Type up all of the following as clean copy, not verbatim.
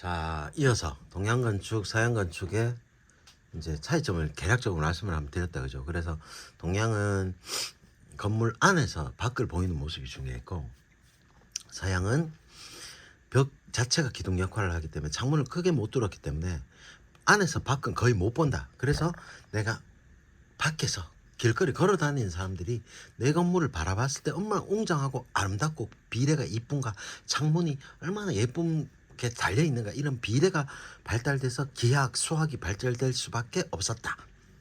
자, 이어서 동양 건축, 서양 건축의 이제 차이점을 개략적으로 말씀을 한번 드렸다 그죠. 그래서 동양은 건물 안에서 밖을 보이는 모습이 중요했고, 서양은 벽 자체가 기둥 역할을 하기 때문에 창문을 크게 못 뚫었기 때문에 안에서 밖은 거의 못 본다. 그래서 내가 밖에서 길거리 걸어 다니는 사람들이 내 건물을 바라봤을 때 얼마나 웅장하고 아름답고 비례가 이쁜가, 창문이 얼마나 예쁘게 달려 있는가, 이런 비례가 발달돼서 기하학 수학이 발달될 수밖에 없었다.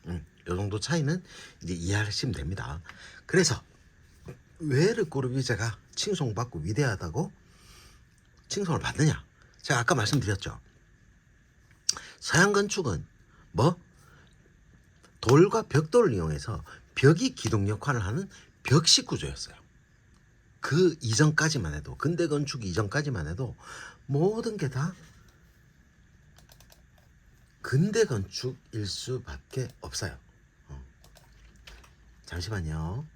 요 정도 차이는 이제 이해하시면 됩니다. 그래서 왜 르꼬르비제가 칭송받고 위대하다고 칭송을 받느냐? 제가 아까 말씀드렸죠. 서양 건축은 뭐 돌과 벽돌을 이용해서 벽이 기둥 역할을 하는 벽식 구조였어요. 그 이전까지만 해도, 근대 건축 이전까지만 해도 모든 게 다 근대 건축일 수밖에 없어요. 잠시만요.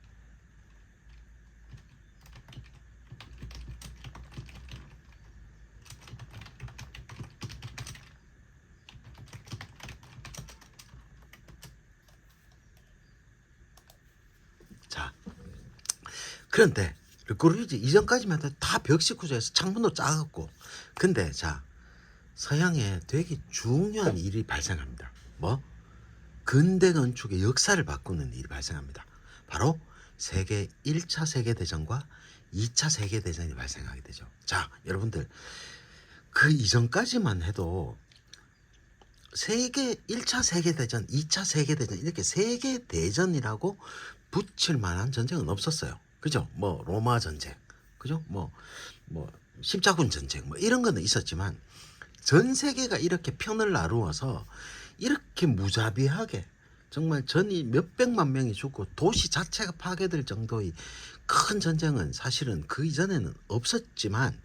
자, 그런데 르꼬르비제 이전까지만 해도 다 벽식 구조에서 창문도 작았고, 근데 자, 서양에 되게 중요한 일이 발생합니다. 뭐? 근대 건축의 역사를 바꾸는 일이 발생합니다. 바로 1차 세계대전과 2차 세계대전이 발생하게 되죠. 자, 여러분들, 그 이전까지만 해도 1차 세계대전, 2차 세계대전, 이렇게 세계대전이라고 붙일 만한 전쟁은 없었어요. 그죠? 뭐 로마 전쟁, 그죠? 뭐 십자군 전쟁, 뭐 이런 거는 있었지만, 전 세계가 이렇게 편을 나누어서 이렇게 무자비하게 정말 전이 몇백만 명이 죽고 도시 자체가 파괴될 정도의 큰 전쟁은 사실은 그 이전에는 없었지만,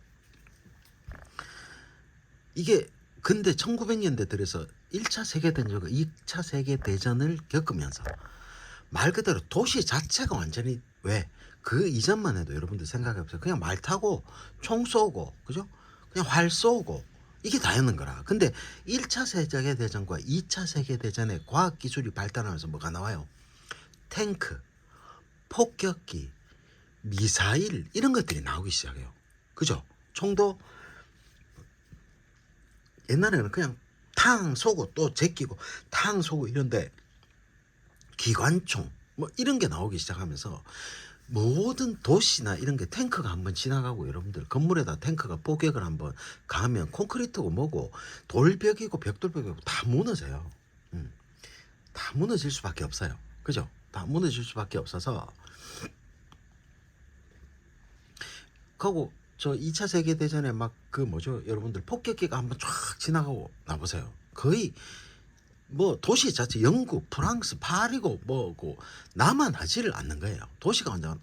이게 근데 1900년대 들어서 1차 세계대전과 2차 세계대전을 겪으면서 말 그대로 도시 자체가 완전히, 왜? 그 이전만 해도 여러분들 생각해보세요. 그냥 말 타고 총 쏘고, 그죠? 그냥 활 쏘고, 이게 다였는 거라. 근데 1차 세계대전과 2차 세계대전의 과학기술이 발달하면서 뭐가 나와요? 탱크, 폭격기, 미사일, 이런 것들이 나오기 시작해요. 그죠? 총도 옛날에는 그냥 탕 쏘고 또 제끼고 탕 쏘고 이런데, 기관총 뭐 이런 게 나오기 시작하면서 모든 도시나 이런 게 탱크가 한번 지나가고, 여러분들 건물에다 탱크가 폭격을 한번 가면 콘크리트고 뭐고 돌벽이고 벽돌벽이고 다 무너져요. 다 무너질 수밖에 없어요. 그죠? 다 무너질 수밖에 없어서, 그리고 저 2차 세계대전에 막 그 뭐죠, 여러분들 폭격기가 한번 쫙 지나가고 나보세요. 거의 뭐 도시 자체 영국, 프랑스, 파리고 뭐고 나만 하지를 않는 거예요. 도시가 완전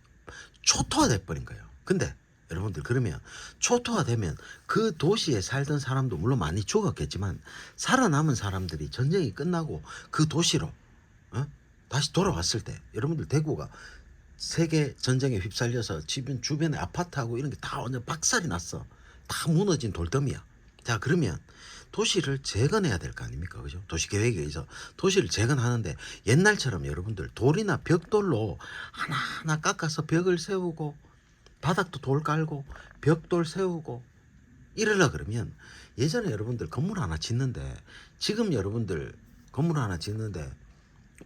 초토화돼 버린 거예요. 근데 여러분들, 그러면 초토화되면 그 도시에 살던 사람도 물론 많이 죽었겠지만, 살아남은 사람들이 전쟁이 끝나고 그 도시로 다시 돌아왔을 때, 여러분들 대구가 세계 전쟁에 휩쓸려서 주변에 아파트하고 이런 게 다 완전 박살이 났어. 다 무너진 돌더미야. 자, 그러면 도시를 재건해야 될 거 아닙니까? 그죠? 도시계획에 의해서 도시를 재건하는데, 옛날처럼 여러분들 돌이나 벽돌로 하나하나 깎아서 벽을 세우고 바닥도 돌 깔고 벽돌 세우고 이러려 그러면, 예전에 여러분들 건물 하나 짓는데, 지금 여러분들 건물 하나 짓는데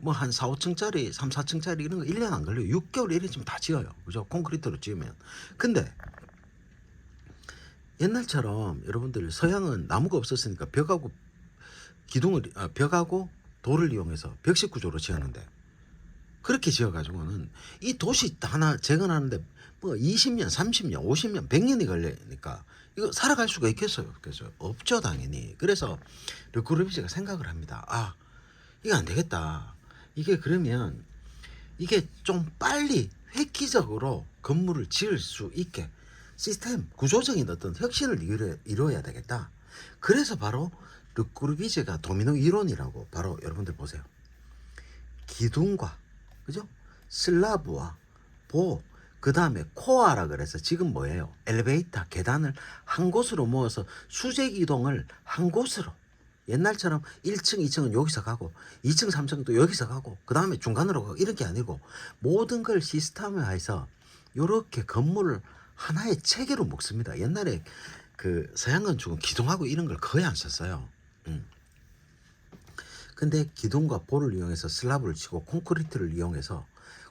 뭐 한 4, 5층짜리, 3, 4층짜리 이런 거 1년 안 걸려요. 6개월 이래지면 다 지어요. 그죠? 콘크리트로 지으면. 근데 옛날처럼 여러분들 서양은 나무가 없었으니까 벽하고 돌을 이용해서 벽식 구조로 지었는데, 그렇게 지어가지고는 이 도시 하나 재건하는데 뭐 20년, 30년, 50년, 100년이 걸리니까 이거 살아갈 수가 있겠어요? 그래서 없죠, 당연히. 그래서 르꼬르비제가 생각을 합니다. 아, 이거 안 되겠다. 이게 그러면 이게 좀 빨리 획기적으로 건물을 지을 수 있게 시스템, 구조적인 어떤 혁신을 이루어야 되겠다. 그래서 바로 르꼬르비제가 도미노 이론이라고, 바로 여러분들 보세요. 기둥과, 그죠? 슬라브와 보, 그 다음에 코어라 그래서 지금 뭐예요? 엘리베이터 계단을 한 곳으로 모아서 수직 이동을 한 곳으로, 옛날처럼 1층 2층은 여기서 가고 2층 3층은 또 여기서 가고 그 다음에 중간으로 가고 이런 게 아니고 모든 걸 시스템화해서 요렇게 건물을 하나의 체계로 묶습니다. 옛날에 그 서양 건축은 기둥하고 이런 걸 거의 안 썼어요. 근데 기둥과 볼을 이용해서 슬라브를 치고 콘크리트를 이용해서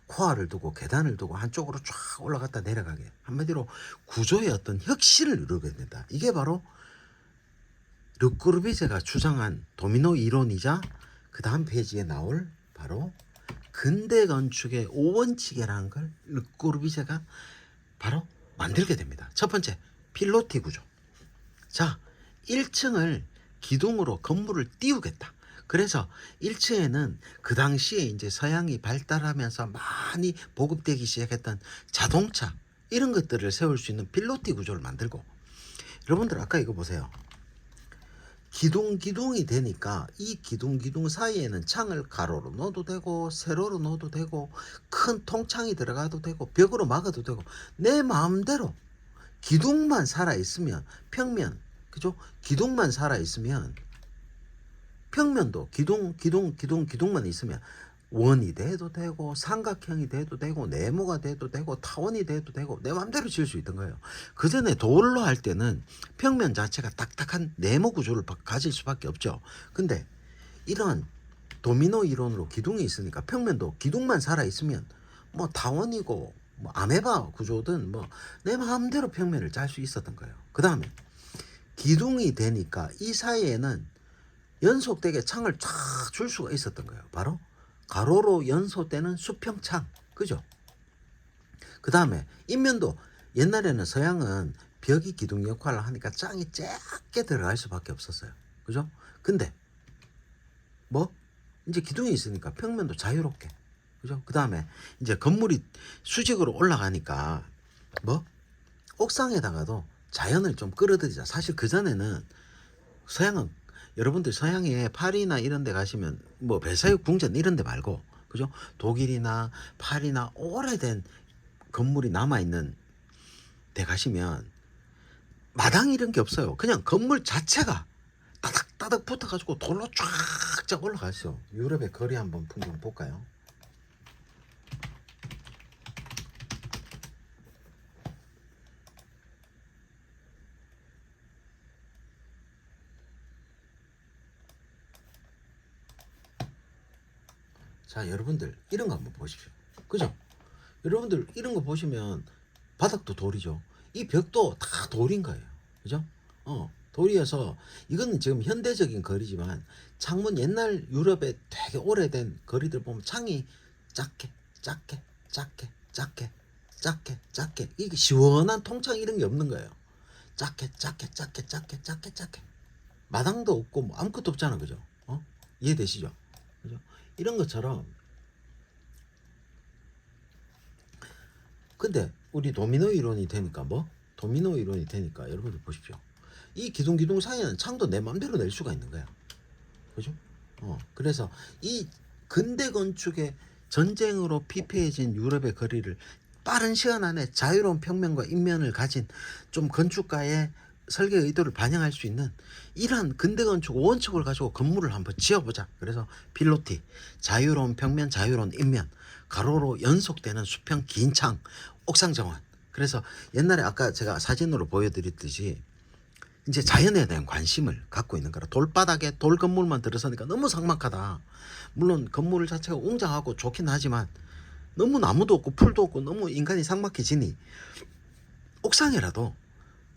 코어를 두고 계단을 두고 한쪽으로 쫙 올라갔다 내려가게, 한마디로 구조의 어떤 혁신을 이루게 된다. 이게 바로 르꼬르비제가 주장한 도미노 이론이자 그 다음 페이지에 나올 바로 근대 건축의 5원칙이라는 걸 르꼬르비제가 바로 만들게 됩니다. 첫 번째, 필로티 구조. 자, 1층을 기둥으로 건물을 띄우겠다. 그래서 1층에는 그 당시에 이제 서양이 발달하면서 많이 보급되기 시작했던 자동차 이런 것들을 세울 수 있는 필로티 구조를 만들고, 여러분들 아까 이거 보세요. 기둥이 되니까 이 기둥 사이에는 창을 가로로 넣어도 되고 세로로 넣어도 되고 큰 통창이 들어가도 되고 벽으로 막아도 되고 내 마음대로 기둥만 살아있으면 평면, 그죠? 기둥만 살아있으면 평면도 기둥만 있으면 원이 돼도 되고 삼각형이 돼도 되고 네모가 돼도 되고 타원이 돼도 되고 내 마음대로 지을 수 있던 거예요. 그 전에 돌로 할 때는 평면 자체가 딱딱한 네모 구조를 가질 수밖에 없죠. 근데 이런 도미노 이론으로 기둥이 있으니까 평면도 기둥만 살아 있으면 뭐 타원이고 뭐 아메바 구조든 뭐 내 마음대로 평면을 짤 수 있었던 거예요. 그 다음에 기둥이 되니까 이 사이에는 연속되게 창을 쫙 줄 수가 있었던 거예요. 바로 가로로 연소되는 수평창, 그죠? 그 다음에 인면도 옛날에는 서양은 벽이 기둥 역할을 하니까 창이 작게 들어갈 수밖에 없었어요. 그죠? 근데 뭐 이제 기둥이 있으니까 평면도 자유롭게, 그죠? 그 다음에 이제 건물이 수직으로 올라가니까 뭐 옥상에다가도 자연을 좀 끌어들이자. 사실 그 전에는 서양은, 여러분들 서양에 파리나 이런 데 가시면 뭐 벨사유 궁전 이런 데 말고, 그죠? 독일이나 파리나 오래된 건물이 남아있는 데 가시면 마당 이런 게 없어요. 그냥 건물 자체가 따닥따닥 붙어가지고 돌로 쫙쫙 올라갔어요. 유럽의 거리 한번 풍경 볼까요? 자, 여러분들 이런 거 한번 보십시오. 그죠? 여러분들 이런 거 보시면 바닥도 돌이죠. 이 벽도 다 돌인 거예요. 그죠? 돌이어서 이거는 지금 현대적인 거리지만 창문, 옛날 유럽의 되게 오래된 거리들 보면 창이 작게 이게 시원한 통창 이런 게 없는 거예요. 작게 마당도 없고 뭐 아무것도 없잖아. 그죠? 이해되시죠? 그죠? 이런 것처럼. 근데 우리 도미노 이론이 되니까 도미노 이론이 되니까 여러분들 보십시오. 이 기둥 사이에는 창도 내 맘대로 낼 수가 있는 거야. 그죠? 그래서 이 근대 건축의 전쟁으로 피폐해진 유럽의 거리를 빠른 시간 안에 자유로운 평면과 인면을 가진 좀 건축가의 설계 의도를 반영할 수 있는 이러한 근대 건축 원칙을 가지고 건물을 한번 지어보자. 그래서 필로티, 자유로운 평면, 자유로운 인면, 가로로 연속되는 수평 긴 창, 옥상 정원. 그래서 옛날에 아까 제가 사진으로 보여드렸듯이 이제 자연에 대한 관심을 갖고 있는 거라. 돌바닥에 돌 건물만 들어서니까 너무 삭막하다. 물론 건물 자체가 웅장하고 좋긴 하지만 너무 나무도 없고 풀도 없고 너무 인간이 삭막해지니 옥상이라도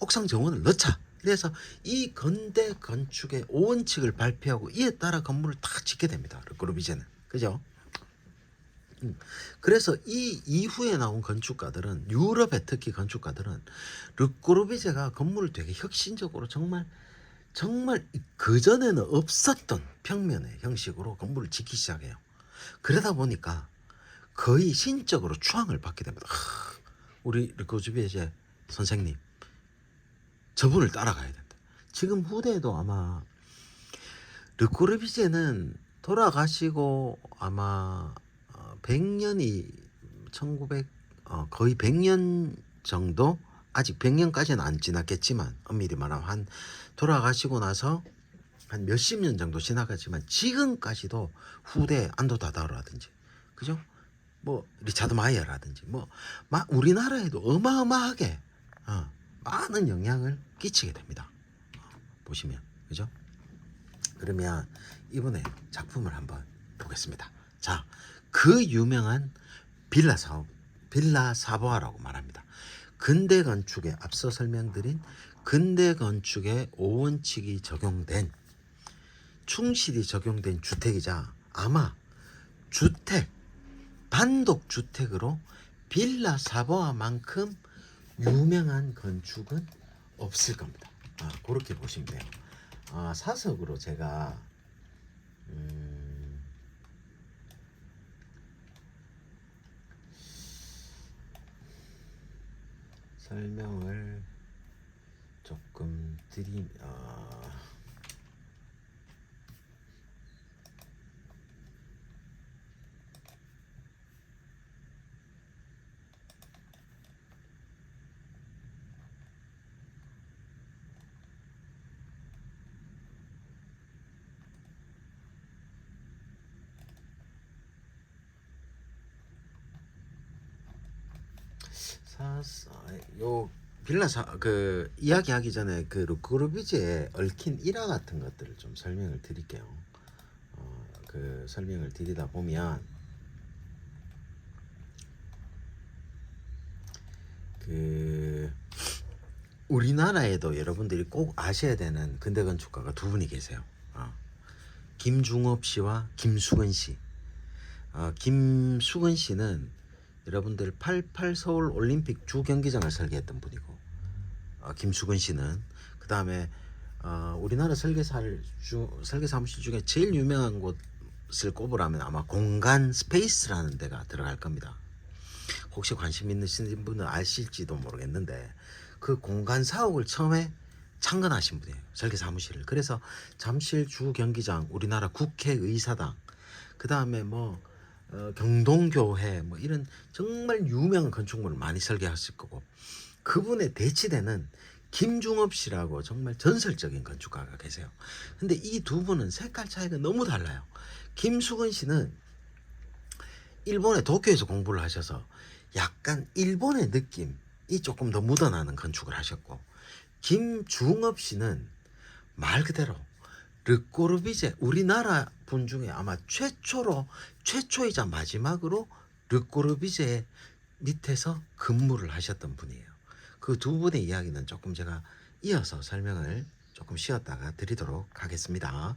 옥상 정원을 넣자. 그래서 이 근대 건축의 5원칙을 발표하고 이에 따라 건물을 다 짓게 됩니다. 르꼬르비제는. 그죠? 그래서 이 이후에 나온 건축가들은, 유럽의 특히 건축가들은 르꼬르비제가 건물을 되게 혁신적으로 정말 그전에는 없었던 평면의 형식으로 건물을 짓기 시작해요. 그러다 보니까 거의 신적으로 추앙을 받게 됩니다. 우리 르꼬르비제 선생님, 저분을 따라가야 된다. 지금 후대에도 아마 르꼬르비제는 돌아가시고 아마 100년이 거의 100년 정도, 아직 100년까지는 안 지났겠지만 엄밀히 말하면 한 돌아가시고 나서 한 몇십 년 정도 지나갔지만 지금까지도 후대 안도 다다오라든지, 그죠? 뭐 리차드 마이어라든지 뭐 우리나라에도 어마어마하게 많은 영향을 끼치게 됩니다. 보시면, 그죠? 그러면 이번에 작품을 한번 보겠습니다. 자, 그 유명한 빌라 사보아라고 말합니다. 근대 건축에 앞서 설명드린 근대 건축의 5원칙이 적용된, 충실히 적용된 주택이자 아마 단독 주택으로 빌라 사보아만큼 유명한 건축은 없을 겁니다. 그렇게 보시면 돼요. 사석으로 제가 설명을 조금 요 그 이야기하기 전에 그 르꼬르비제에 얽힌 일화 같은 것들을 좀 설명을 드릴게요. 그 설명을 드리다 보면 그 우리나라에도 여러분들이 꼭 아셔야 되는 근대 건축가가 두 분이 계세요. 김중업 씨와 김수근 씨. 김수근 씨는 여러분들 88 서울 올림픽 주 경기장을 설계했던 분이고, 김수근 씨는 그 다음에 우리나라 설계 사무실 중에 제일 유명한 곳을 꼽으라면 아마 공간 스페이스라는 데가 들어갈 겁니다. 혹시 관심 있으신 분은 아실지도 모르겠는데 그 공간 사옥을 처음에 창건하신 분이에요. 설계 사무실을. 그래서 잠실 주 경기장, 우리나라 국회의사당, 그 다음에 뭐 경동교회, 뭐 이런 정말 유명한 건축물을 많이 설계하실 거고, 그분의 대치되는 김중업 씨라고 정말 전설적인 건축가가 계세요. 근데 이 두 분은 색깔 차이가 너무 달라요. 김수근 씨는 일본의 도쿄에서 공부를 하셔서 약간 일본의 느낌이 조금 더 묻어나는 건축을 하셨고, 김중업 씨는 말 그대로 르꼬르비제, 우리나라 분 중에 아마 최초이자 마지막으로 르꼬르비제 밑에서 근무를 하셨던 분이에요. 그 두 분의 이야기는 조금 제가 이어서 설명을 조금 쉬었다가 드리도록 하겠습니다.